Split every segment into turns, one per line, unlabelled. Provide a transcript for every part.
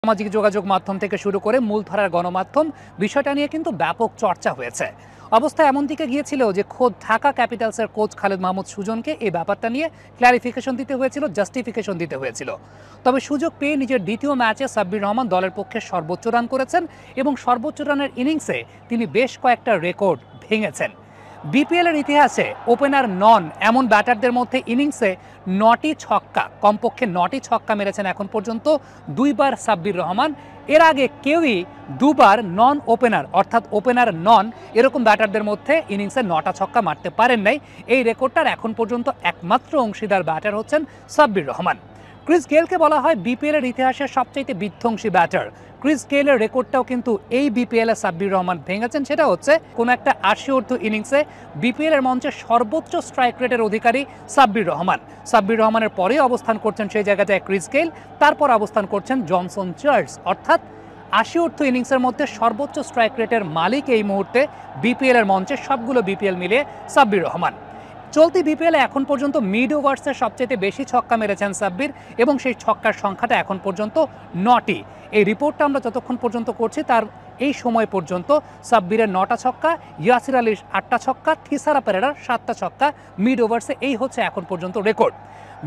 সামাজিক যোগাযোগ মাধ্যম থেকে শুরু করে মূলধারার গণমাধ্যম বিষয়টা নিয়ে কিন্তু ব্যাপক চর্চা হয়েছে। অবস্থা এমন দিকে গিয়েছিল যে খোদ ঢাকা ক্যাপিটালসের কোচ খালেদ মাহমুদ সুজনকে এই ব্যাপারটা নিয়ে ক্ল্যারিফিকেশন দিতে হয়েছিল, জাস্টিফিকেশন দিতে হয়েছিল। তবে সুযোগ পেয়ে নিজের দ্বিতীয় ম্যাচে সাব্বির রহমান দলের পক্ষে সর্বোচ্চ রান করেছেন এবং সর্বোচ্চ রানের ইনিংসে তিনি বেশ কয়েকটা রেকর্ড ভেঙেছেন। বিপিএলের ইতিহাসে ওপেনার নন এমন ব্যাটারদের মধ্যে ইনিংসে 9টি ছক্কা, কমপক্ষে 9টি ছক্কা মেরেছেন এখন পর্যন্ত দুইবার সাব্বির রহমান। এর আগে কেউই দুবার নন ওপেনার অর্থাৎ ওপেনার নন এরকম ব্যাটারদের মধ্যে ইনিংসে 9টা ছক্কা মারতে পারেন নাই। এই রেকর্ডটার এখন পর্যন্ত একমাত্র অংশীদার ব্যাটার হচ্ছেন সাব্বির রহমান। ক্রিস গেলকে বলা হয় বিপিএলের ইতিহাসের সবচাইতে বিধ্বংসী ব্যাটার। ক্রিস গেলের রেকর্ডটাও কিন্তু এই বিপিএলে সাব্বির রহমান ভেঙেছেন। সেটা হচ্ছে কোনো একটা 80 ইনিংসে বিপিএলের মঞ্চে সর্বোচ্চ স্ট্রাইক রেটের অধিকারী সাব্বির রহমান। সাব্বির রহমানের পরে অবস্থান করছেন সেই জায়গাটায় ক্রিস গেল, তারপর অবস্থান করছেন জনসন চার্লস। অর্থাৎ 80 ইনিংসের মধ্যে সর্বোচ্চ স্ট্রাইক রেটের মালিক এই মুহূর্তে বিপিএলের মঞ্চে সবগুলো বিপিএল মিলিয়ে সাব্বির রহমান। চলতি বিপিএলে এখন পর্যন্ত মিড ওভার্সে সবচেয়ে বেশি ছক্কা মেরেছেন সাব্বির এবং সেই ছক্কার সংখ্যাটা এখন পর্যন্ত 9টি। এই রিপোর্টটা আমরা যতক্ষণ পর্যন্ত করছি তার এই সময় পর্যন্ত সাব্বিরের 9টা ছক্কা, ইয়াসির আলীর 8টা ছক্কা, থিসারা পেরেরার 7টা ছক্কা মিড ওভার্সে। এই হচ্ছে এখন পর্যন্ত রেকর্ড।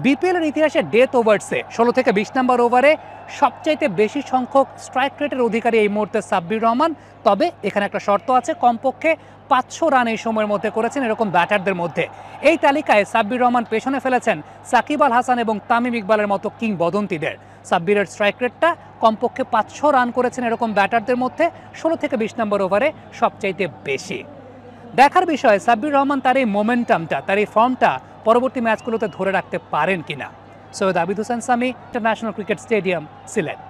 বিপিএলের ইতিহাসে ডেথ ওভার্সে 16 থেকে 20 নম্বর ওভারে সবচাইতে বেশি সংখ্যক স্ট্রাইক রেটের অধিকারী এই মুহূর্তে সাব্বির রহমান। তবে এখানে একটা শর্ত আছে, কমপক্ষে 500 রান এই সময়ের মধ্যে করেছেন এরকম ব্যাটারদের মধ্যে। এই তালিকায় সাব্বির রহমান পেছনে ফেলেছেন সাকিব আল হাসান এবং তামিম ইকবালের মতো কিংবদন্তিদের। সাব্বিরের স্ট্রাইক রেটটা কমপক্ষে 500 রান করেছেন এরকম ব্যাটারদের মধ্যে 16 থেকে 20 নম্বর ওভারে সবচাইতে বেশি। দেখার বিষয় সাব্বির রহমান তার এই মোমেন্টামটা, তার এই ফর্মটা পরবর্তী ম্যাচগুলোতে ধরে রাখতে পারেন কিনা। Syed Abid Hossain Sami, international cricket stadium, Sylhet.